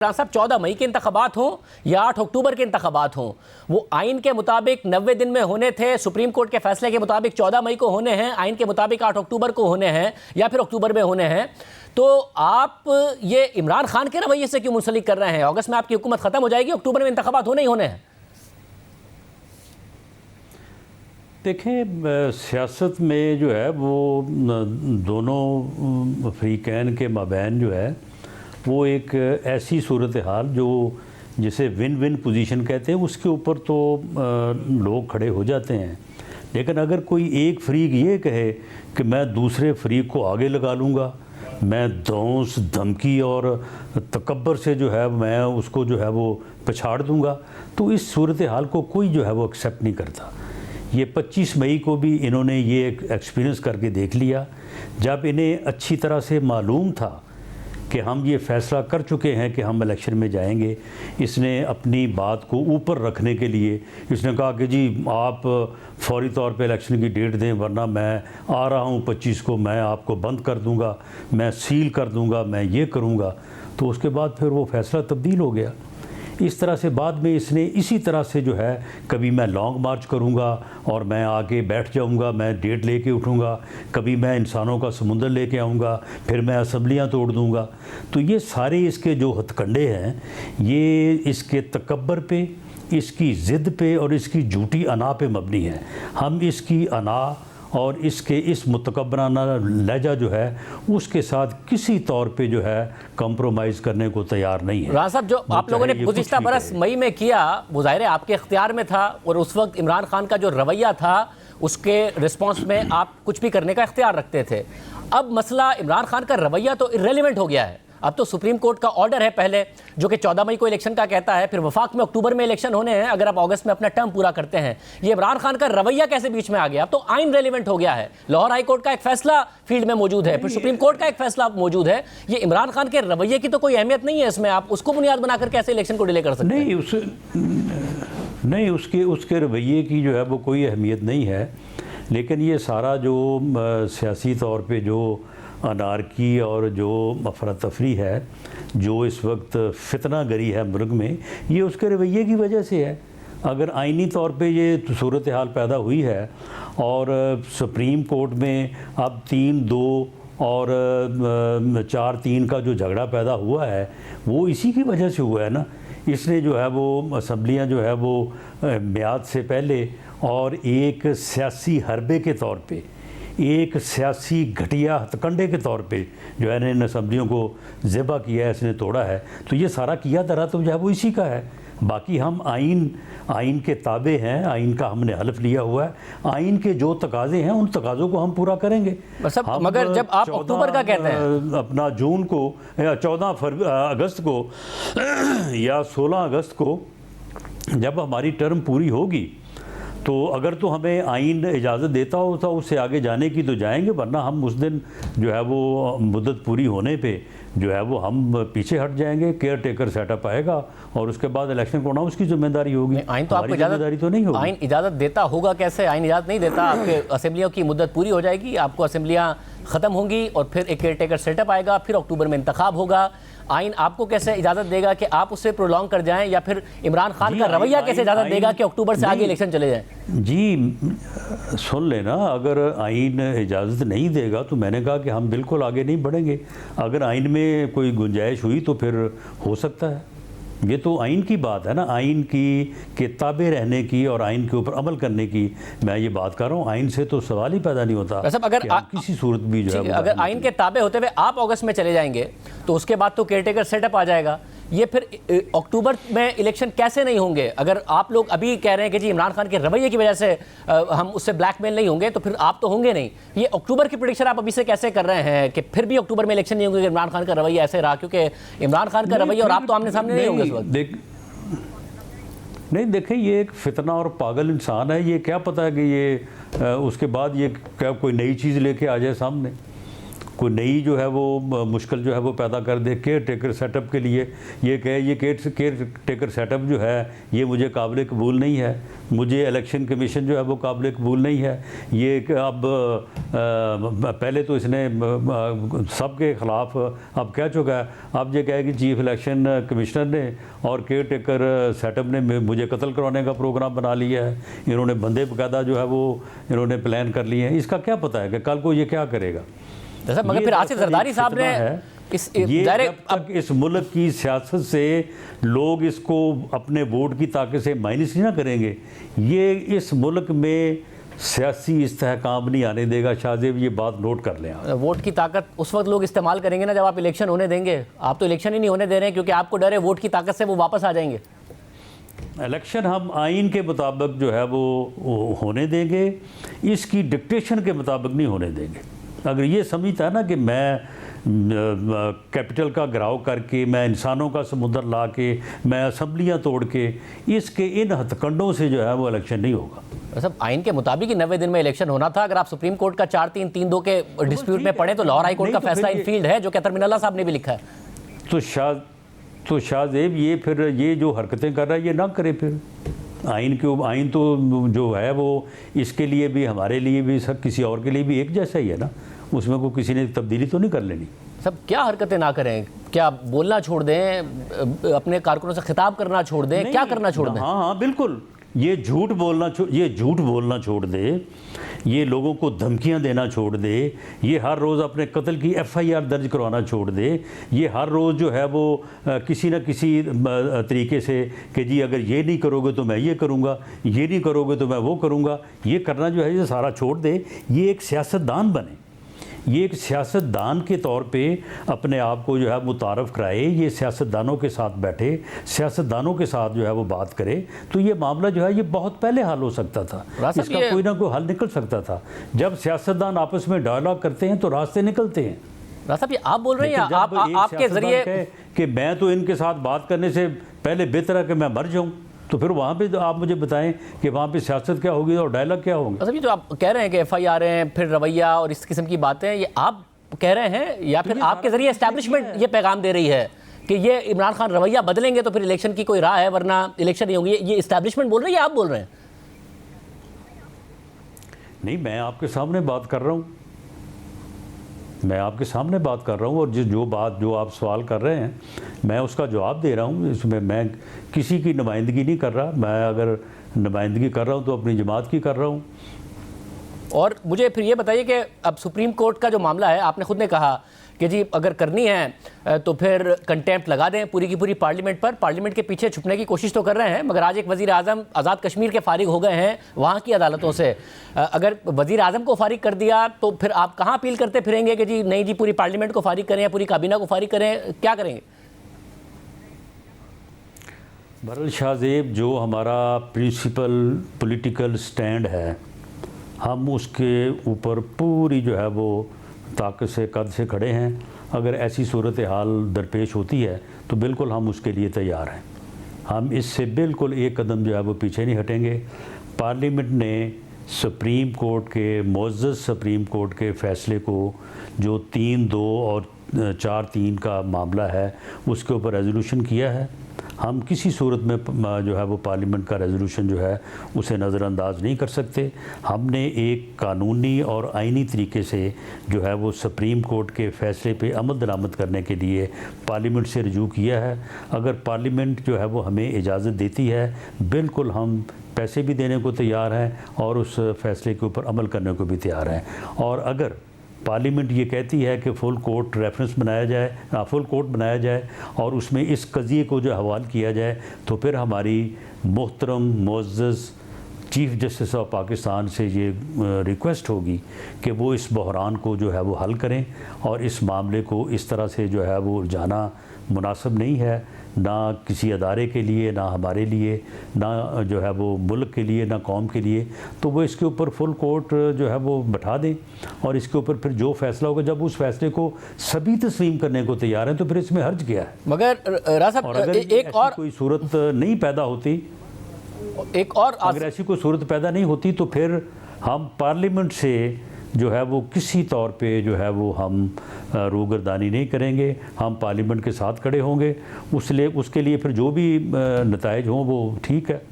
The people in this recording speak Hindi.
साहब 14 मई के इंतखाबात हों या 8 अक्टूबर के इंतखाबात हों, वो आइन के मुताबिक 90 दिन में होने थे, सुप्रीम कोर्ट के फैसले के मुताबिक 14 मई को होने हैं, आइन के मुताबिक 8 अक्टूबर को होने हैं या फिर अक्टूबर में होने हैं, तो आप ये इमरान खान के रवैये से क्यों मुंसलिक कर रहे हैं? अगस्त में आपकी हुकूमत खत्म हो जाएगी, अक्टूबर में इंतखाबात होने ही होने हैं। देखें, सियासत में जो है वो दोनों फ्रीकैन के माबैन जो है वो एक ऐसी सूरत हाल जो जिसे विन विन पोजीशन कहते हैं, उसके ऊपर तो लोग खड़े हो जाते हैं। लेकिन अगर कोई एक फ्रीक ये कहे कि मैं दूसरे फ्रीक को आगे लगा लूँगा, मैं दौंस धमकी और तकब्बर से जो है मैं उसको जो है वो पछाड़ दूँगा, तो इस सूरत हाल को कोई जो है वो एक्सेप्ट नहीं करता। ये 25 मई को भी इन्होंने ये एक्सपीरियंस करके देख लिया, जब इन्हें अच्छी तरह से मालूम था कि हम ये फ़ैसला कर चुके हैं कि हम इलेक्शन में जाएंगे। इसने अपनी बात को ऊपर रखने के लिए इसने कहा कि जी आप फौरी तौर पे इलेक्शन की डेट दें, वरना मैं आ रहा हूँ 25 को, मैं आपको बंद कर दूँगा, मैं सील कर दूँगा, मैं ये करूँगा। तो उसके बाद फिर वो फ़ैसला तब्दील हो गया। इस तरह से बाद में इसने इसी तरह से जो है कभी मैं लॉन्ग मार्च करूंगा और मैं आके बैठ जाऊंगा, मैं डेट लेके उठूंगा, कभी मैं इंसानों का समुंदर लेके आऊंगा, फिर मैं असम्बलियां तोड़ दूंगा। तो ये सारे इसके जो हथकंडे हैं, ये इसके तकब्बर पे, इसकी ज़िद पे और इसकी झूठी अना पे मबनी है। हम इसकी अना और इसके इस मुतकब्बराना लहजा जो है उसके साथ किसी तौर पे जो है कंप्रोमाइज़ करने को तैयार नहीं है। राना साहब, जो आप लोगों ने गुज़िश्ता बरस मई में किया वो ज़ाहिर है आपके इख्तियार में था, और उस वक्त इमरान खान का जो रवैया था उसके रिस्पॉन्स में आप कुछ भी करने का इख्तियार रखते थे। अब मसला इमरान खान का रवैया तो इर्रेलेवेंट हो गया है। अब तो सुप्रीम कोर्ट का ऑर्डर है पहले जो कि 14 मई को इलेक्शन का कहता है, फिर वफाक में अक्टूबर में इलेक्शन होने हैं अगर आप अगस्त में अपना टर्म पूरा करते हैं। ये इमरान खान का रवैया कैसे बीच में आ गया? अब तो आइन रेलिवेंट हो गया है, लाहौर हाई कोर्ट का एक फैसला फील्ड में मौजूद है, फिर सुप्रीम कोर्ट का एक फैसला मौजूद है। ये इमरान खान के रवैये की तो कोई अहमियत नहीं है इसमें, आप उसको बुनियाद बनाकर कैसे इलेक्शन को डिले कर सकते हैं? नहीं, उसके रवैये की जो है वो कोई अहमियत नहीं है। लेकिन ये सारा जो सियासी तौर पे जो अनारकी और जो अफरा तफरी है, जो इस वक्त फितना गरी है मुल्क में, ये उसके रवैये की वजह से है। अगर आइनी तौर पे ये सूरत हाल पैदा हुई है और सुप्रीम कोर्ट में अब 3-2 और 4-3 का जो झगड़ा पैदा हुआ है वो इसी की वजह से हुआ है ना। इसने जो है वो असम्बलियाँ जो है वो मियाद से पहले और एक सियासी हरबे के तौर पे, एक सियासी घटिया हथकंडे के तौर पे जो है इन असम्बलियों को ज़िबा किया है, इसने तोड़ा है। तो ये सारा किया धरा तो जो है वो इसी का है। बाकी हम आइन के ताबे हैं, आइन का हमने हल्फ लिया हुआ है, आइन के जो तकाजे हैं उन तकाज़ों को हम पूरा करेंगे। मगर जब आप अक्टूबर का कहते हैं, अपना जून को या 14 अगस्त को या 16 अगस्त को जब हमारी टर्म पूरी होगी तो अगर तो हमें आइन इजाज़त देता हो तो उससे आगे जाने की तो जाएंगे, वरना हम उस दिन जो है वो मुद्दत पूरी होने पे जो है वो हम पीछे हट जाएंगे। केयर टेकर सेटअप आएगा और उसके बाद इलेक्शन को ना उसकी जिम्मेदारी होगी। आइन तो आपको जिम्मेदारी तो नहीं होगी। आइन इजाज़त देता होगा कैसे? आइन इजाज़त नहीं देता। आपके असेंबलियों की मुद्दत पूरी हो जाएगी, आपको असेंबलियाँ ख़त्म होंगी और फिर एक केयर टेकर सेटअप आएगा, फिर अक्टूबर में इंतखाब होगा। आइन आपको कैसे इजाज़त देगा कि आप उससे प्रोलॉन्ग कर जाएं, या फिर इमरान खान का रवैया कैसे इजाज़त देगा कि अक्टूबर से आगे इलेक्शन चले जाएं? जी सुन लेना, अगर आइन इजाज़त नहीं देगा तो मैंने कहा कि हम बिल्कुल आगे नहीं बढ़ेंगे। अगर आइन में कोई गुंजाइश हुई तो फिर हो सकता है। ये तो आइन की बात है ना, आइन की के ताबे रहने की और आइन के ऊपर अमल करने की मैं ये बात कर रहा हूँ। आइन से तो सवाल ही पैदा नहीं होता। अगर किसी सूरत भी जो है अगर आइन के ताबे होते हुए आप अगस्त में चले जाएंगे तो उसके बाद तो केयरटेकर सेटअप आ जाएगा। ये फिर अक्टूबर में इलेक्शन कैसे नहीं होंगे? अगर आप लोग अभी कह रहे हैं कि जी इमरान खान के रवैये की वजह से हम उससे ब्लैकमेल नहीं होंगे, तो फिर आप तो होंगे नहीं। ये अक्टूबर की प्रेडिक्शन आप अभी से कैसे कर रहे हैं कि फिर भी अक्टूबर में इलेक्शन नहीं होंगे इमरान खान का रवैया ऐसे रहा? क्योंकि इमरान खान का रवैया और आप तो आमने सामने नहीं होंगे इस वक्त। नहीं, देखें, ये एक फितना और पागल इंसान है। ये क्या पता है कि ये उसके बाद ये क्या कोई नई चीज़ लेके आ जाए सामने। कोई नई जो है वो मुश्किल जो है वो पैदा कर दे केयर टेकर सेटअप के लिए, ये कहे ये केयर टेकर सेटअप जो है ये मुझे काबिल कबूल नहीं है, मुझे इलेक्शन कमीशन जो है वो काबिल कबूल नहीं है। ये अब पहले तो इसने सबके ख़िलाफ़ अब कह चुका है, अब ये कहे कि चीफ इलेक्शन कमिश्नर ने और केयर टेकर सेटअप ने मुझे कत्ल करवाने का प्रोग्राम बना लिया है, इन्होंने बंदे बाकायदा जो है वो इन्होंने प्लान कर लिए हैं। इसका क्या पता है कि कल को ये क्या करेगा। मगर फिर आसिफ जरदारी साहब ने ये जब तक इस मुल्क की सियासत से लोग इसको अपने वोट की ताकत से माइनस नहीं ना करेंगे, ये इस मुल्क में सियासी इस्तेहकाम नहीं आने देगा। शाहजेब ये बात नोट कर लें। वोट की ताकत उस वक्त लोग इस्तेमाल करेंगे ना जब आप इलेक्शन होने देंगे। आप तो इलेक्शन ही नहीं होने दे रहे हैं क्योंकि आपको डर है वोट की ताकत से वो वापस आ जाएंगे। इलेक्शन हम आइन के मुताबिक जो है वो होने देंगे, इसकी डिक्टेशन के मुताबिक नहीं होने देंगे। अगर ये समझता है ना कि मैं कैपिटल का घिराव करके, मैं इंसानों का समुद्र ला के, मैं असम्बलियाँ तोड़ के, इसके इन हथकंडों से जो है वो इलेक्शन नहीं होगा। सब आइन के मुताबिक ही 90 दिन में इलेक्शन होना था। अगर आप सुप्रीम कोर्ट का 4-3-3-2 के डिस्प्यूट में पढ़े तो लाहौर हाई कोर्ट का फैसला इन फील्ड है जो कहतर मिनल्ला साहब ने भी लिखा है। तो शाहजेब ये फिर ये जो हरकतें कर रहा है ये ना करे। फिर आइन तो जो है वो इसके लिए भी, हमारे लिए भी, सब किसी और के लिए भी एक जैसा ही है ना, उसमें को किसी ने तब्दीली तो नहीं कर लेनी। सब क्या हरकतें ना करें, क्या बोलना छोड़ दें, अपने कारकुनों से खिताब करना छोड़ दें, क्या करना छोड़ दें? हाँ बिल्कुल, ये झूठ बोलना छोड़ दे, ये लोगों को धमकियां देना छोड़ दे, ये हर रोज़ अपने कत्ल की FIR दर्ज करवाना छोड़ दे, ये हर रोज़ जो है वो किसी न किसी तरीके से कि जी अगर ये नहीं करोगे तो मैं ये करूँगा, ये नहीं करोगे तो मैं वो करूँगा, ये करना जो है ये सारा छोड़ दे। ये एक सियासतदान बने, ये एक सियासतदान के तौर पे अपने आप को जो है मुतारफ़ कराए, ये सियासतदानों के साथ बैठे, सियासतदानों के साथ जो है वो बात करे, तो ये मामला जो है ये बहुत पहले हल हो सकता था, इसका कोई ना कोई हल निकल सकता था। जब सियासतदान आपस में डायलॉग करते हैं तो रास्ते निकलते हैं। साहब ये आप बोल रहे हैं आपके जरिए कि मैं तो इनके साथ बात करने से पहले बेहतर है कि मैं मर जाऊँ, तो फिर वहाँ पे आप मुझे बताएं कि वहाँ पे सियासत क्या होगी और डायलॉग क्या होंगे। अच्छा, ये जो आप कह रहे हैं कि FIR हैं, फिर रवैया और इस किस्म की बातें, ये आप कह रहे हैं या फिर आपके जरिए एस्टैब्लिशमेंट ये पैगाम दे रही है कि ये इमरान खान रवैया बदलेंगे तो फिर इलेक्शन की कोई राह है, वरना इलेक्शन नहीं होंगी? ये एस्टैब्लिशमेंट बोल रही है, आप बोल रहे हैं? नहीं, मैं आपके सामने बात कर रहा हूँ, मैं आपके सामने बात कर रहा हूँ, और जो आप सवाल कर रहे हैं मैं उसका जवाब दे रहा हूँ। इसमें मैं किसी की नुमाइंदगी नहीं कर रहा, मैं अगर नुमाइंदगी कर रहा हूँ तो अपनी जमात की कर रहा हूँ। और मुझे फिर ये बताइए कि अब सुप्रीम कोर्ट का जो मामला है, आपने खुद ने कहा कि जी अगर करनी है तो फिर कंटेम्प्ट लगा दें पूरी की पूरी पार्लियामेंट पर। पार्लियामेंट के पीछे छुपने की कोशिश तो कर रहे हैं, मगर आज एक वज़ीर आज़म आज़ाद कश्मीर के फारिग हो गए हैं वहाँ की अदालतों से। अगर वज़ीर आज़म को फारिग कर दिया तो फिर आप कहाँ अपील करते फिरेंगे कि जी नहीं जी पूरी पार्लियामेंट को फारिग करें या पूरी काबीना को फारिग करें, क्या करेंगे? बहरहाल शाहजेब, जो हमारा प्रिंसिपल पॉलिटिकल स्टैंड है, हम उसके ऊपर पूरी जो है वो ताकत से कद से खड़े हैं। अगर ऐसी सूरत हाल दरपेश होती है तो बिल्कुल हम उसके लिए तैयार हैं। हम इससे बिल्कुल एक कदम जो है वो पीछे नहीं हटेंगे। पार्लियामेंट ने सुप्रीम कोर्ट के, मुअज़्ज़ज़ सुप्रीम कोर्ट के फ़ैसले को, जो 3-2 और 4-3 का मामला है, उसके ऊपर रेजोल्यूशन किया है। हम किसी सूरत में जो है वो पार्लियामेंट का रेजोल्यूशन जो है उसे नज़रअंदाज नहीं कर सकते। हमने एक कानूनी और आइनी तरीके से जो है वो सुप्रीम कोर्ट के फ़ैसले पे अमल दरामद करने के लिए पार्लियामेंट से रजू किया है। अगर पार्लियामेंट जो है वो हमें इजाज़त देती है, बिल्कुल हम पैसे भी देने को तैयार हैं और उस फ़ैसले के ऊपर अमल करने को भी तैयार हैं। और अगर पार्लियामेंट ये कहती है कि फुल कोर्ट रेफरेंस बनाया जाए, फुल कोर्ट बनाया जाए और उसमें इस कज़िए को जो हवाल किया जाए, तो फिर हमारी मोहतरम मुअज़्ज़ज़ चीफ़ जस्टिस ऑफ पाकिस्तान से ये रिक्वेस्ट होगी कि वो इस बहरान को जो है वो हल करें और इस मामले को इस तरह से जो है वो जाना मुनासिब नहीं है, ना किसी अदारे के लिए, ना हमारे लिए, ना जो है वो मुल्क के लिए, ना कौम के लिए। तो वो इसके ऊपर फुल कोर्ट जो है वो बैठा दें और इसके ऊपर फिर जो फैसला होगा, जब उस फैसले को सभी तस्लीम करने को तैयार हैं तो फिर इसमें हर्ज क्या है। मगर राजा और अगर एक और कोई सूरत नहीं पैदा होती, एक और अगर ऐसी कोई सूरत पैदा नहीं होती तो फिर हम पार्लियामेंट से जो है वो किसी तौर पे जो है वो हम रूगर्दानी नहीं करेंगे। हम पार्लियामेंट के साथ खड़े होंगे, उसके लिए फिर जो भी नताइज हों वो ठीक है।